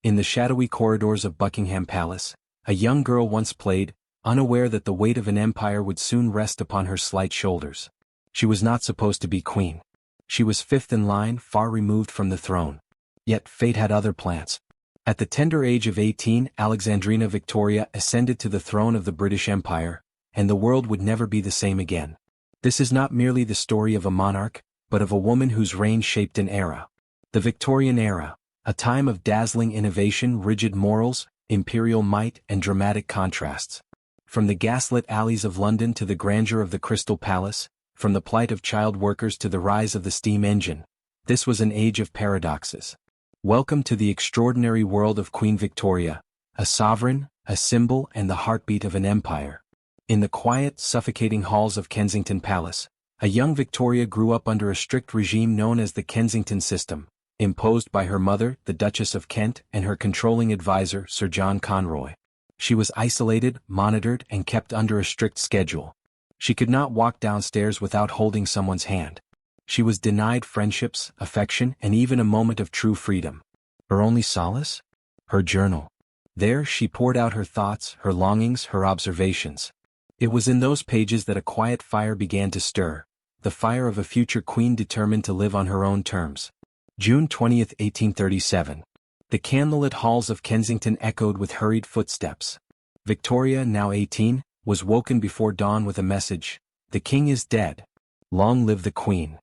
In the shadowy corridors of Buckingham Palace, a young girl once played, unaware that the weight of an empire would soon rest upon her slight shoulders. She was not supposed to be queen. She was fifth in line, far removed from the throne. Yet fate had other plans. At the tender age of 18, Alexandrina Victoria ascended to the throne of the British Empire, and the world would never be the same again. This is not merely the story of a monarch, but of a woman whose reign shaped an era. The Victorian Era, a time of dazzling innovation, rigid morals, imperial might, and dramatic contrasts. From the gaslit alleys of London to the grandeur of the Crystal Palace, from the plight of child workers to the rise of the steam engine, this was an age of paradoxes. Welcome to the extraordinary world of Queen Victoria, a sovereign, a symbol, and the heartbeat of an empire. In the quiet, suffocating halls of Kensington Palace, a young Victoria grew up under a strict regime known as the Kensington system, imposed by her mother, the Duchess of Kent, and her controlling advisor, Sir John Conroy. She was isolated, monitored, and kept under a strict schedule. She could not walk downstairs without holding someone's hand. She was denied friendships, affection, and even a moment of true freedom. Her only solace? Her journal. There she poured out her thoughts, her longings, her observations. It was in those pages that a quiet fire began to stir, the fire of a future queen determined to live on her own terms. June 20, 1837. The candlelit halls of Kensington echoed with hurried footsteps. Victoria, now 18, was woken before dawn with a message: "The king is dead. Long live the queen."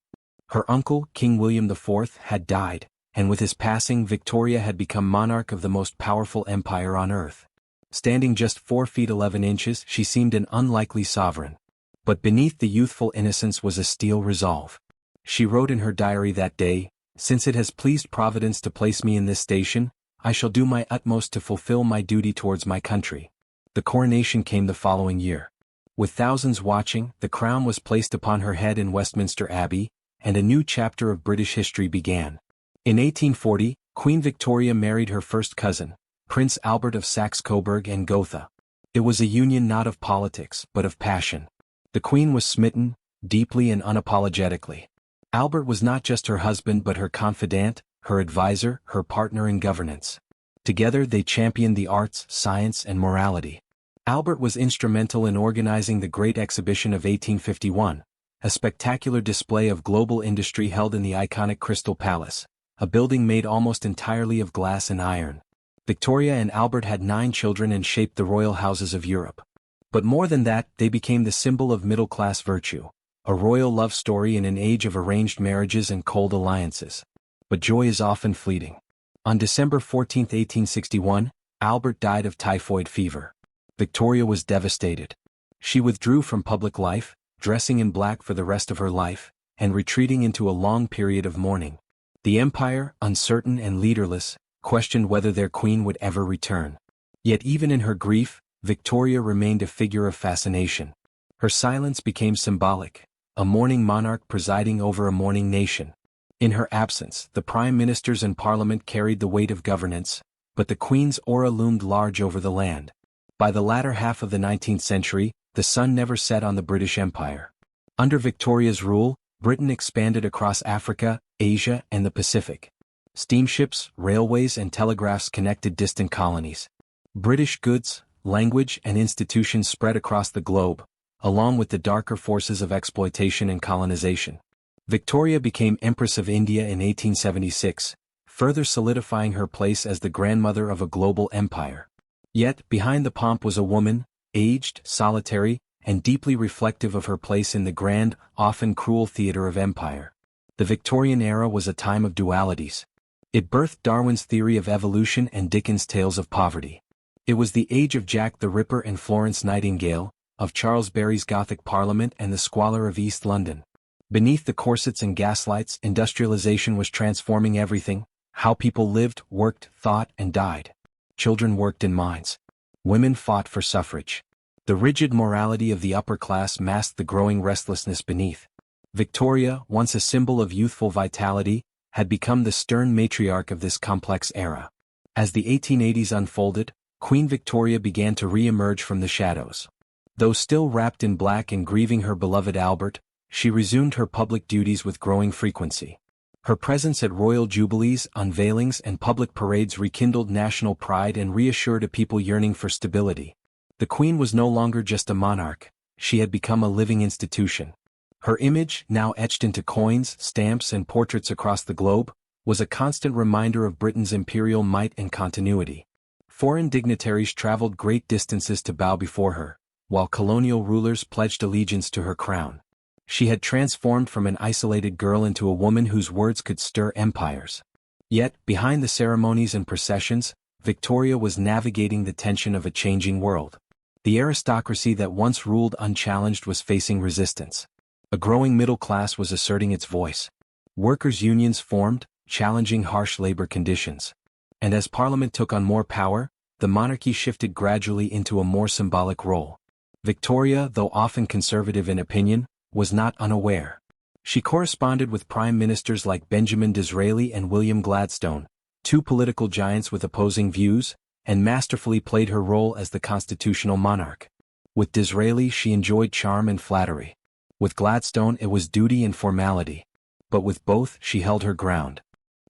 Her uncle, King William IV, had died, and with his passing Victoria had become monarch of the most powerful empire on earth. Standing just 4 feet 11 inches, she seemed an unlikely sovereign. But beneath the youthful innocence was a steel resolve. She wrote in her diary that day, "Since it has pleased Providence to place me in this station, I shall do my utmost to fulfill my duty towards my country." The coronation came the following year. With thousands watching, the crown was placed upon her head in Westminster Abbey, and a new chapter of British history began. In 1840, Queen Victoria married her first cousin, Prince Albert of Saxe-Coburg and Gotha. It was a union not of politics, but of passion. The Queen was smitten, deeply and unapologetically. Albert was not just her husband but her confidant, her advisor, her partner in governance. Together they championed the arts, science, and morality. Albert was instrumental in organizing the Great Exhibition of 1851, a spectacular display of global industry held in the iconic Crystal Palace, a building made almost entirely of glass and iron. Victoria and Albert had 9 children and shaped the royal houses of Europe. But more than that, they became the symbol of middle-class virtue, a royal love story in an age of arranged marriages and cold alliances. But joy is often fleeting. On December 14, 1861, Albert died of typhoid fever. Victoria was devastated. She withdrew from public life, dressing in black for the rest of her life, and retreating into a long period of mourning. The empire, uncertain and leaderless, questioned whether their queen would ever return. Yet even in her grief, Victoria remained a figure of fascination. Her silence became symbolic, a mourning monarch presiding over a mourning nation. In her absence, the prime ministers and parliament carried the weight of governance, but the queen's aura loomed large over the land. By the latter half of the 19th century, the sun never set on the British Empire. Under Victoria's rule, Britain expanded across Africa, Asia, and the Pacific. Steamships, railways, and telegraphs connected distant colonies. British goods, language, and institutions spread across the globe, along with the darker forces of exploitation and colonization. Victoria became Empress of India in 1876, further solidifying her place as the grandmother of a global empire. Yet, behind the pomp was a woman, aged, solitary, and deeply reflective of her place in the grand, often cruel theater of empire. The Victorian era was a time of dualities. It birthed Darwin's theory of evolution and Dickens' tales of poverty. It was the age of Jack the Ripper and Florence Nightingale, of Charles Barry's Gothic Parliament and the squalor of East London. Beneath the corsets and gaslights, industrialization was transforming everything: how people lived, worked, thought, and died. Children worked in mines. Women fought for suffrage. The rigid morality of the upper class masked the growing restlessness beneath. Victoria, once a symbol of youthful vitality, had become the stern matriarch of this complex era. As the 1880s unfolded, Queen Victoria began to re-emerge from the shadows. Though still wrapped in black and grieving her beloved Albert, she resumed her public duties with growing frequency. Her presence at royal jubilees, unveilings and public parades rekindled national pride and reassured a people yearning for stability. The Queen was no longer just a monarch, she had become a living institution. Her image, now etched into coins, stamps and portraits across the globe, was a constant reminder of Britain's imperial might and continuity. Foreign dignitaries traveled great distances to bow before her, while colonial rulers pledged allegiance to her crown. She had transformed from an isolated girl into a woman whose words could stir empires. Yet, behind the ceremonies and processions, Victoria was navigating the tension of a changing world. The aristocracy that once ruled unchallenged was facing resistance. A growing middle class was asserting its voice. Workers' unions formed, challenging harsh labor conditions. And as Parliament took on more power, the monarchy shifted gradually into a more symbolic role. Victoria, though often conservative in opinion, was not unaware. She corresponded with prime ministers like Benjamin Disraeli and William Gladstone, two political giants with opposing views, and masterfully played her role as the constitutional monarch. With Disraeli she enjoyed charm and flattery. With Gladstone it was duty and formality. But with both she held her ground.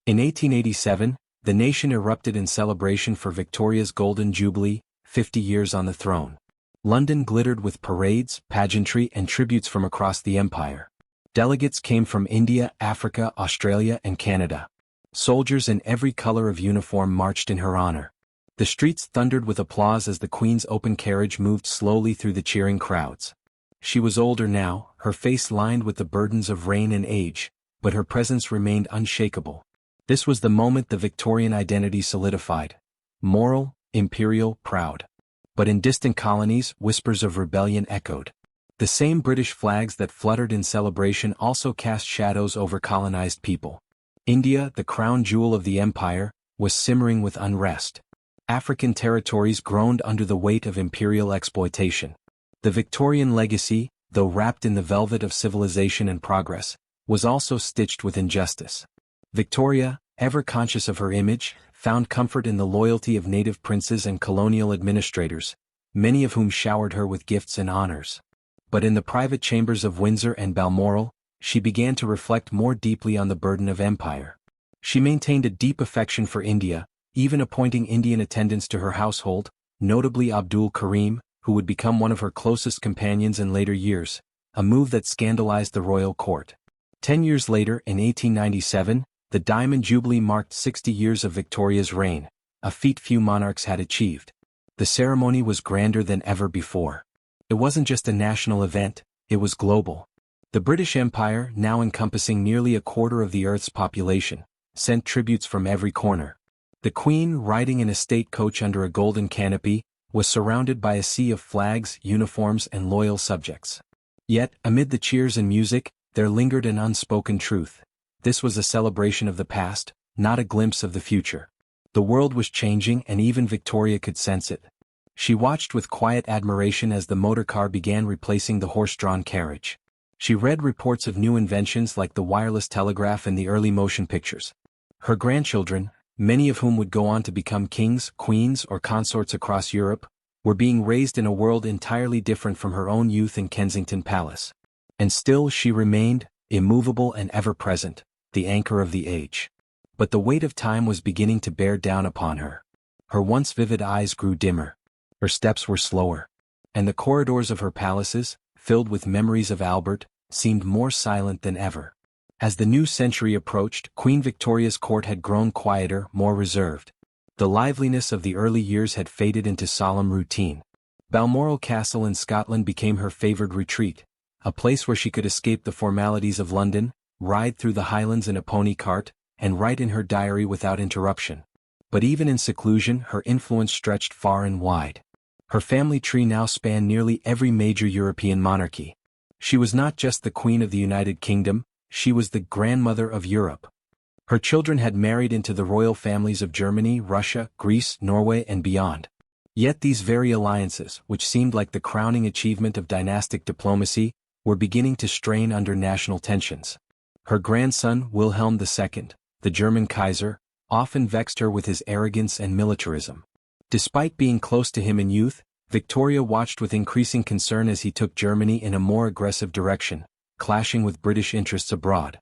In 1887, the nation erupted in celebration for Victoria's Golden Jubilee, 50 years on the throne. London glittered with parades, pageantry and tributes from across the empire. Delegates came from India, Africa, Australia and Canada. Soldiers in every color of uniform marched in her honor. The streets thundered with applause as the Queen's open carriage moved slowly through the cheering crowds. She was older now, her face lined with the burdens of reign and age, but her presence remained unshakable. This was the moment the Victorian identity solidified. Moral, imperial, proud. But in distant colonies, whispers of rebellion echoed. The same British flags that fluttered in celebration also cast shadows over colonized people. India, the crown jewel of the empire, was simmering with unrest. African territories groaned under the weight of imperial exploitation. The Victorian legacy, though wrapped in the velvet of civilization and progress, was also stitched with injustice. Victoria, ever conscious of her image, found comfort in the loyalty of native princes and colonial administrators, many of whom showered her with gifts and honors. But in the private chambers of Windsor and Balmoral, she began to reflect more deeply on the burden of empire. She maintained a deep affection for India, even appointing Indian attendants to her household, notably Abdul Karim, who would become one of her closest companions in later years, a move that scandalized the royal court. 10 years later, in 1897, the Diamond Jubilee marked 60 years of Victoria's reign, a feat few monarchs had achieved. The ceremony was grander than ever before. It wasn't just a national event, it was global. The British Empire, now encompassing nearly a quarter of the Earth's population, sent tributes from every corner. The Queen, riding in a state coach under a golden canopy, was surrounded by a sea of flags, uniforms and loyal subjects. Yet, amid the cheers and music, there lingered an unspoken truth. This was a celebration of the past, not a glimpse of the future. The world was changing and even Victoria could sense it. She watched with quiet admiration as the motorcar began replacing the horse-drawn carriage. She read reports of new inventions like the wireless telegraph and the early motion pictures. Her grandchildren, many of whom would go on to become kings, queens or consorts across Europe, were being raised in a world entirely different from her own youth in Kensington Palace. And still she remained, immovable and ever-present, the anchor of the age. But the weight of time was beginning to bear down upon her. Her once vivid eyes grew dimmer. Her steps were slower. And the corridors of her palaces, filled with memories of Albert, seemed more silent than ever. As the new century approached, Queen Victoria's court had grown quieter, more reserved. The liveliness of the early years had faded into solemn routine. Balmoral Castle in Scotland became her favored retreat, a place where she could escape the formalities of London, ride through the Highlands in a pony cart, and write in her diary without interruption. But even in seclusion, her influence stretched far and wide. Her family tree now spanned nearly every major European monarchy. She was not just the Queen of the United Kingdom, she was the grandmother of Europe. Her children had married into the royal families of Germany, Russia, Greece, Norway, and beyond. Yet these very alliances, which seemed like the crowning achievement of dynastic diplomacy, were beginning to strain under national tensions. Her grandson, Wilhelm II, the German Kaiser, often vexed her with his arrogance and militarism. Despite being close to him in youth, Victoria watched with increasing concern as he took Germany in a more aggressive direction, clashing with British interests abroad.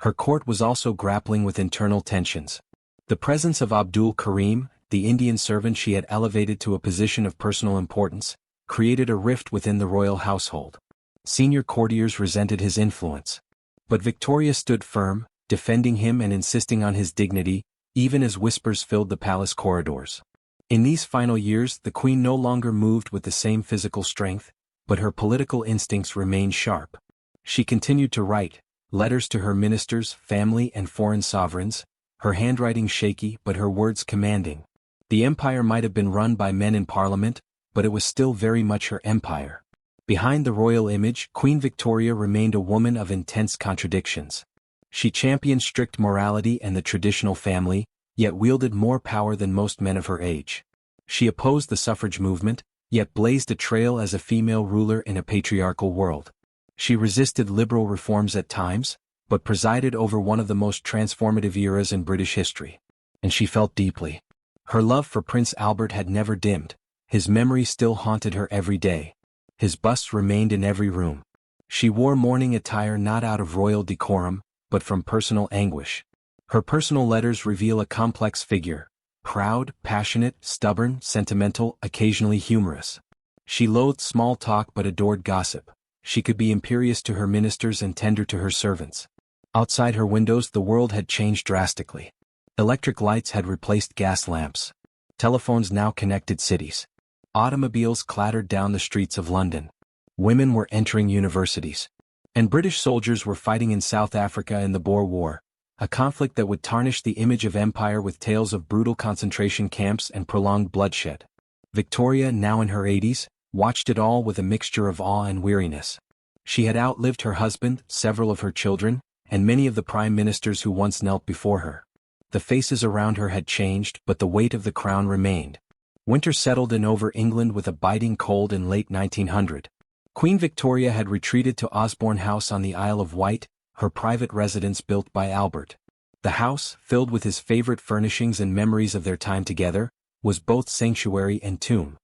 Her court was also grappling with internal tensions. The presence of Abdul Karim, the Indian servant she had elevated to a position of personal importance, created a rift within the royal household. Senior courtiers resented his influence. But Victoria stood firm, defending him and insisting on his dignity, even as whispers filled the palace corridors. In these final years, the queen no longer moved with the same physical strength, but her political instincts remained sharp. She continued to write letters to her ministers, family, and foreign sovereigns, her handwriting shaky but her words commanding. The empire might have been run by men in parliament, but it was still very much her empire. Behind the royal image, Queen Victoria remained a woman of intense contradictions. She championed strict morality and the traditional family, yet wielded more power than most men of her age. She opposed the suffrage movement, yet blazed a trail as a female ruler in a patriarchal world. She resisted liberal reforms at times, but presided over one of the most transformative eras in British history. And she felt deeply. Her love for Prince Albert had never dimmed. His memory still haunted her every day. His bust remained in every room. She wore mourning attire not out of royal decorum, but from personal anguish. Her personal letters reveal a complex figure, proud, passionate, stubborn, sentimental, occasionally humorous. She loathed small talk but adored gossip. She could be imperious to her ministers and tender to her servants. Outside her windows the world had changed drastically. Electric lights had replaced gas lamps. Telephones now connected cities. Automobiles clattered down the streets of London. Women were entering universities. And British soldiers were fighting in South Africa in the Boer War, a conflict that would tarnish the image of empire with tales of brutal concentration camps and prolonged bloodshed. Victoria, now in her 80s, watched it all with a mixture of awe and weariness. She had outlived her husband, several of her children, and many of the prime ministers who once knelt before her. The faces around her had changed, but the weight of the crown remained. Winter settled in over England with a biting cold in late 1900. Queen Victoria had retreated to Osborne House on the Isle of Wight, her private residence built by Albert. The house, filled with his favorite furnishings and memories of their time together, was both sanctuary and tomb.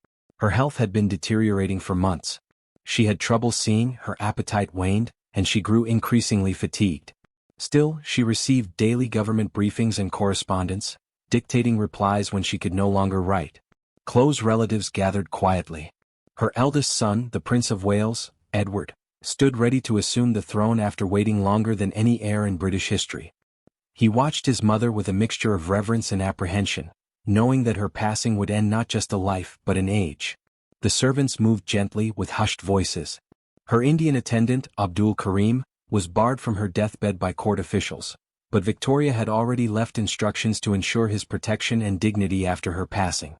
Her health had been deteriorating for months. She had trouble seeing, her appetite waned, and she grew increasingly fatigued. Still, she received daily government briefings and correspondence, dictating replies when she could no longer write. Close relatives gathered quietly. Her eldest son, the Prince of Wales, Edward, stood ready to assume the throne after waiting longer than any heir in British history. He watched his mother with a mixture of reverence and apprehension, knowing that her passing would end not just a life but an age. The servants moved gently with hushed voices. Her Indian attendant, Abdul Karim, was barred from her deathbed by court officials, but Victoria had already left instructions to ensure his protection and dignity after her passing.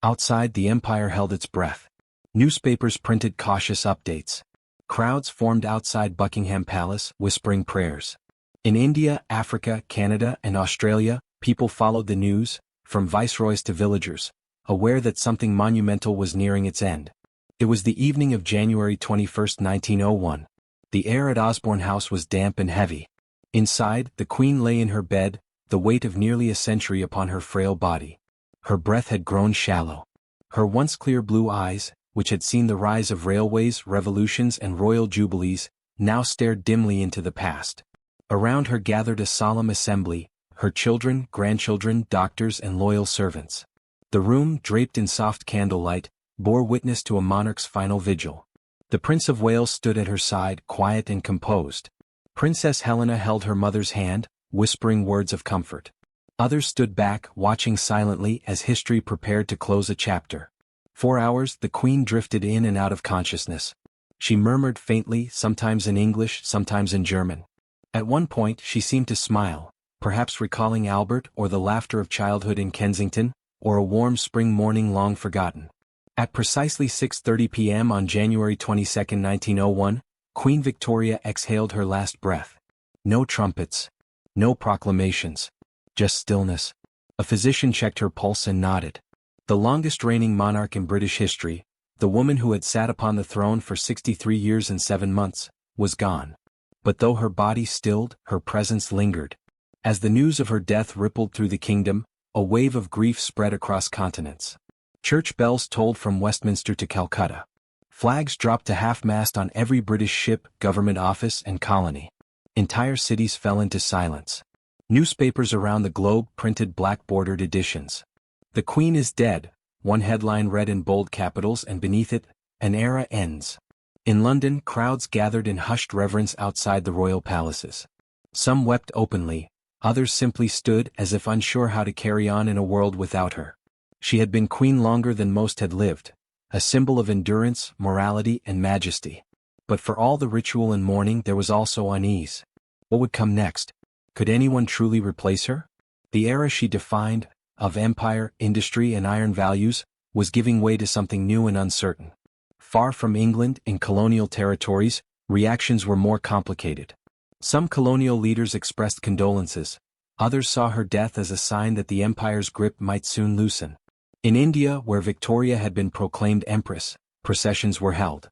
Outside, the empire held its breath. Newspapers printed cautious updates. Crowds formed outside Buckingham Palace, whispering prayers. In India, Africa, Canada, and Australia, people followed the news, from viceroys to villagers, aware that something monumental was nearing its end. It was the evening of January 21, 1901. The air at Osborne House was damp and heavy. Inside, the Queen lay in her bed, the weight of nearly a century upon her frail body. Her breath had grown shallow. Her once clear blue eyes, which had seen the rise of railways, revolutions, and royal jubilees, now stared dimly into the past. Around her gathered a solemn assembly, her children, grandchildren, doctors, and loyal servants. The room, draped in soft candlelight, bore witness to a monarch's final vigil. The Prince of Wales stood at her side, quiet and composed. Princess Helena held her mother's hand, whispering words of comfort. Others stood back, watching silently as history prepared to close a chapter. For hours, the Queen drifted in and out of consciousness. She murmured faintly, sometimes in English, sometimes in German. At one point, she seemed to smile, perhaps recalling Albert or the laughter of childhood in Kensington, or a warm spring morning long forgotten. At precisely 6:30 p.m. on January 22, 1901, Queen Victoria exhaled her last breath. No trumpets. No proclamations. Just stillness. A physician checked her pulse and nodded. The longest reigning monarch in British history, the woman who had sat upon the throne for 63 years and 7 months, was gone. But though her body stilled, her presence lingered. As the news of her death rippled through the kingdom, a wave of grief spread across continents. Church bells tolled from Westminster to Calcutta. Flags dropped to half-mast on every British ship, government office, and colony. Entire cities fell into silence. Newspapers around the globe printed black-bordered editions. "The Queen is dead," one headline read in bold capitals, and beneath it, "An era ends." In London, crowds gathered in hushed reverence outside the royal palaces. Some wept openly, others simply stood as if unsure how to carry on in a world without her. She had been queen longer than most had lived, a symbol of endurance, morality, and majesty. But for all the ritual and mourning, there was also unease. What would come next? Could anyone truly replace her? The era she defined, of empire, industry, and iron values, was giving way to something new and uncertain. Far from England, in colonial territories, reactions were more complicated. Some colonial leaders expressed condolences. Others saw her death as a sign that the empire's grip might soon loosen. In India, where Victoria had been proclaimed empress, processions were held.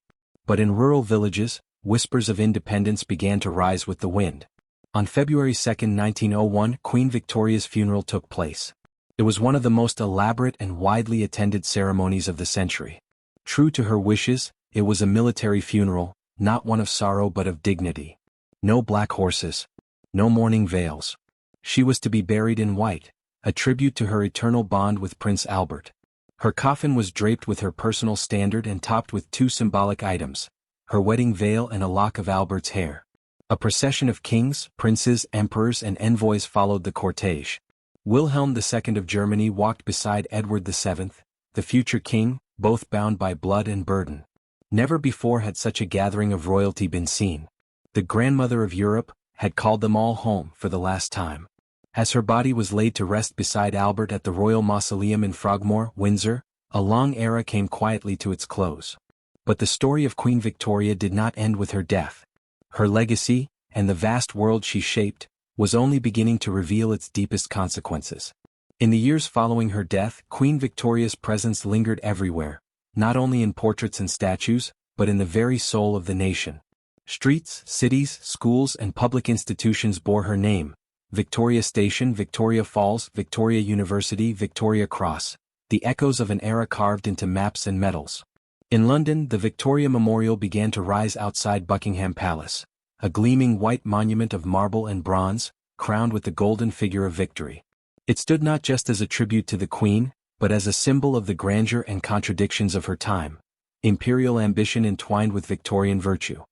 But in rural villages, whispers of independence began to rise with the wind. On February 2, 1901, Queen Victoria's funeral took place. It was one of the most elaborate and widely attended ceremonies of the century. True to her wishes, it was a military funeral, not one of sorrow but of dignity. No black horses. No mourning veils. She was to be buried in white, a tribute to her eternal bond with Prince Albert. Her coffin was draped with her personal standard and topped with two symbolic items, her wedding veil and a lock of Albert's hair. A procession of kings, princes, emperors, and envoys followed the cortege. Wilhelm II of Germany walked beside Edward VII, the future king, both bound by blood and burden. Never before had such a gathering of royalty been seen. The grandmother of Europe had called them all home for the last time. As her body was laid to rest beside Albert at the Royal Mausoleum in Frogmore, Windsor, a long era came quietly to its close. But the story of Queen Victoria did not end with her death. Her legacy, and the vast world she shaped, was only beginning to reveal its deepest consequences. In the years following her death, Queen Victoria's presence lingered everywhere, not only in portraits and statues, but in the very soul of the nation. Streets, cities, schools, and public institutions bore her name: Victoria Station, Victoria Falls, Victoria University, Victoria Cross, the echoes of an era carved into maps and medals. In London, the Victoria Memorial began to rise outside Buckingham Palace, a gleaming white monument of marble and bronze, crowned with the golden figure of victory. It stood not just as a tribute to the Queen, but as a symbol of the grandeur and contradictions of her time, imperial ambition entwined with Victorian virtue.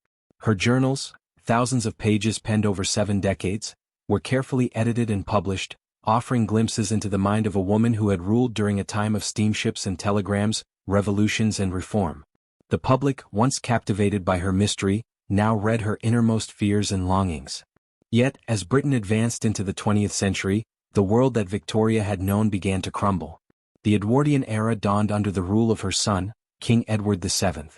Her journals, thousands of pages penned over 7 decades, were carefully edited and published, offering glimpses into the mind of a woman who had ruled during a time of steamships and telegrams, revolutions and reform. The public, once captivated by her mystery, now read her innermost fears and longings. Yet, as Britain advanced into the 20th century, the world that Victoria had known began to crumble. The Edwardian era dawned under the rule of her son, King Edward VII.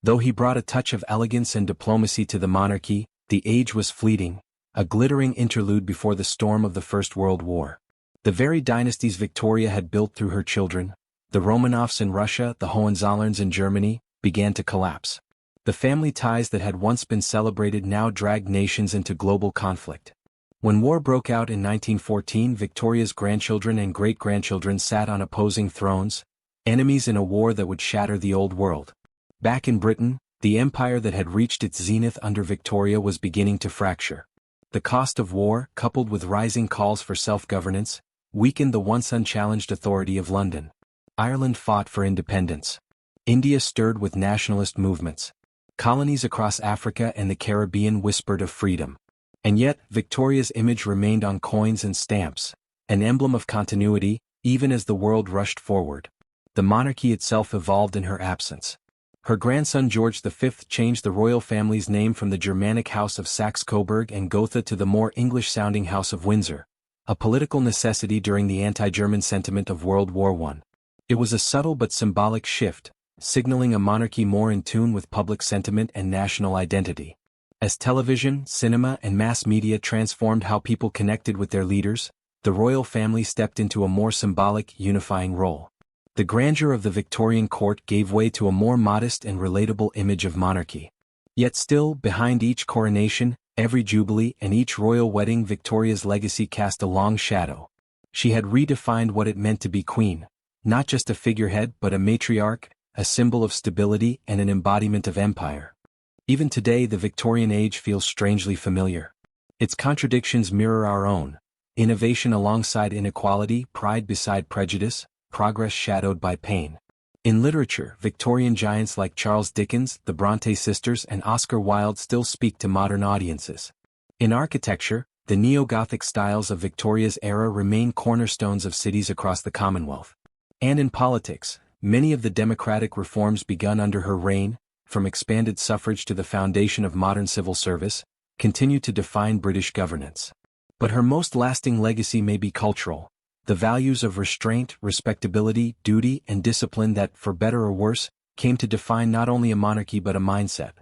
Though he brought a touch of elegance and diplomacy to the monarchy, the age was fleeting, a glittering interlude before the storm of the First World War. The very dynasties Victoria had built through her children, the Romanovs in Russia, the Hohenzollerns in Germany, began to collapse. The family ties that had once been celebrated now dragged nations into global conflict. When war broke out in 1914, Victoria's grandchildren and great-grandchildren sat on opposing thrones, enemies in a war that would shatter the old world. Back in Britain, the empire that had reached its zenith under Victoria was beginning to fracture. The cost of war, coupled with rising calls for self-governance, weakened the once unchallenged authority of London. Ireland fought for independence. India stirred with nationalist movements. Colonies across Africa and the Caribbean whispered of freedom. And yet, Victoria's image remained on coins and stamps, an emblem of continuity, even as the world rushed forward. The monarchy itself evolved in her absence. Her grandson George V changed the royal family's name from the Germanic House of Saxe-Coburg and Gotha to the more English-sounding House of Windsor, a political necessity during the anti-German sentiment of World War I. It was a subtle but symbolic shift, signaling a monarchy more in tune with public sentiment and national identity. As television, cinema, and mass media transformed how people connected with their leaders, the royal family stepped into a more symbolic, unifying role. The grandeur of the Victorian court gave way to a more modest and relatable image of monarchy. Yet still, behind each coronation, every jubilee, and each royal wedding, Victoria's legacy cast a long shadow. She had redefined what it meant to be queen, not just a figurehead but a matriarch, a symbol of stability and an embodiment of empire. Even today, the Victorian age feels strangely familiar. Its contradictions mirror our own: innovation alongside inequality, pride beside prejudice, progress shadowed by pain. In literature, Victorian giants like Charles Dickens, the Bronte sisters, and Oscar Wilde still speak to modern audiences. In architecture, the neo-Gothic styles of Victoria's era remain cornerstones of cities across the Commonwealth. And in politics, many of the democratic reforms begun under her reign, from expanded suffrage to the foundation of modern civil service, continue to define British governance. But her most lasting legacy may be cultural: the values of restraint, respectability, duty, and discipline that, for better or worse, came to define not only a monarchy but a mindset.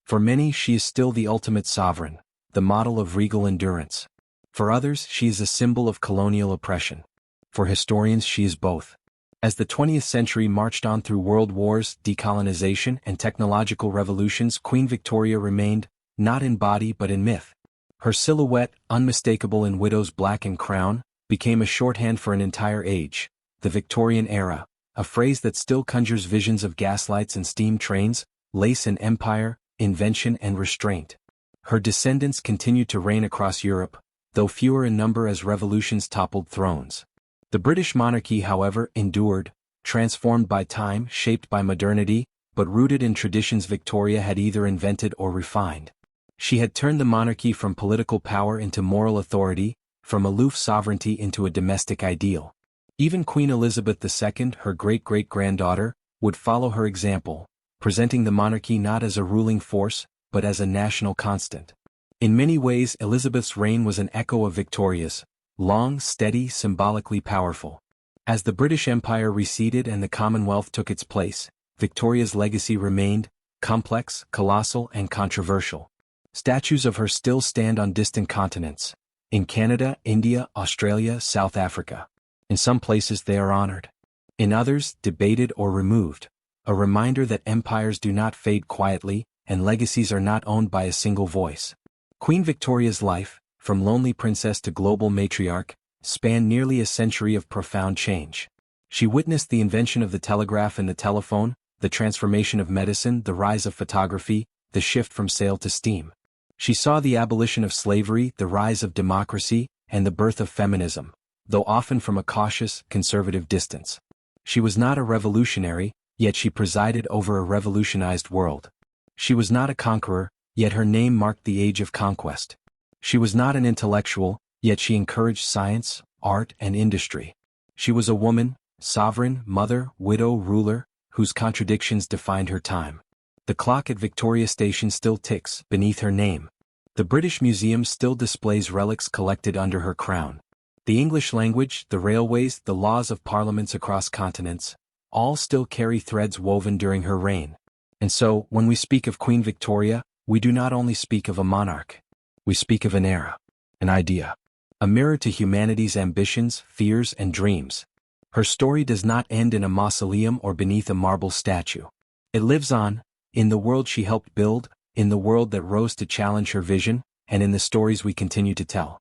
For many, she is still the ultimate sovereign, the model of regal endurance. For others, she is a symbol of colonial oppression. For historians, she is both. As the 20th century marched on through world wars, decolonization, and technological revolutions, Queen Victoria remained, not in body but in myth. Her silhouette, unmistakable in widow's black and crown, became a shorthand for an entire age, the Victorian Era, a phrase that still conjures visions of gaslights and steam trains, lace and empire, invention and restraint. Her descendants continued to reign across Europe, though fewer in number as revolutions toppled thrones. The British monarchy, however, endured, transformed by time, shaped by modernity, but rooted in traditions Victoria had either invented or refined. She had turned the monarchy from political power into moral authority, from aloof sovereignty into a domestic ideal. Even Queen Elizabeth II, her great-great-granddaughter, would follow her example, presenting the monarchy not as a ruling force, but as a national constant. In many ways, Elizabeth's reign was an echo of Victoria's: long, steady, symbolically powerful. As the British Empire receded and the Commonwealth took its place, Victoria's legacy remained complex, colossal, and controversial. Statues of her still stand on distant continents: in Canada, India, Australia, South Africa. In some places they are honored. In others, debated or removed, a reminder that empires do not fade quietly, and legacies are not owned by a single voice. Queen Victoria's life, from lonely princess to global matriarch, spanned nearly a century of profound change. She witnessed the invention of the telegraph and the telephone, the transformation of medicine, the rise of photography, the shift from sail to steam. She saw the abolition of slavery, the rise of democracy, and the birth of feminism, though often from a cautious, conservative distance. She was not a revolutionary, yet she presided over a revolutionized world. She was not a conqueror, yet her name marked the age of conquest. She was not an intellectual, yet she encouraged science, art, and industry. She was a woman, sovereign, mother, widow, ruler, whose contradictions defined her time. The clock at Victoria Station still ticks beneath her name. The British Museum still displays relics collected under her crown. The English language, the railways, the laws of parliaments across continents, all still carry threads woven during her reign. And so, when we speak of Queen Victoria, we do not only speak of a monarch. We speak of an era, an idea, a mirror to humanity's ambitions, fears, and dreams. Her story does not end in a mausoleum or beneath a marble statue. It lives on, in the world she helped build, in the world that rose to challenge her vision, and in the stories we continue to tell.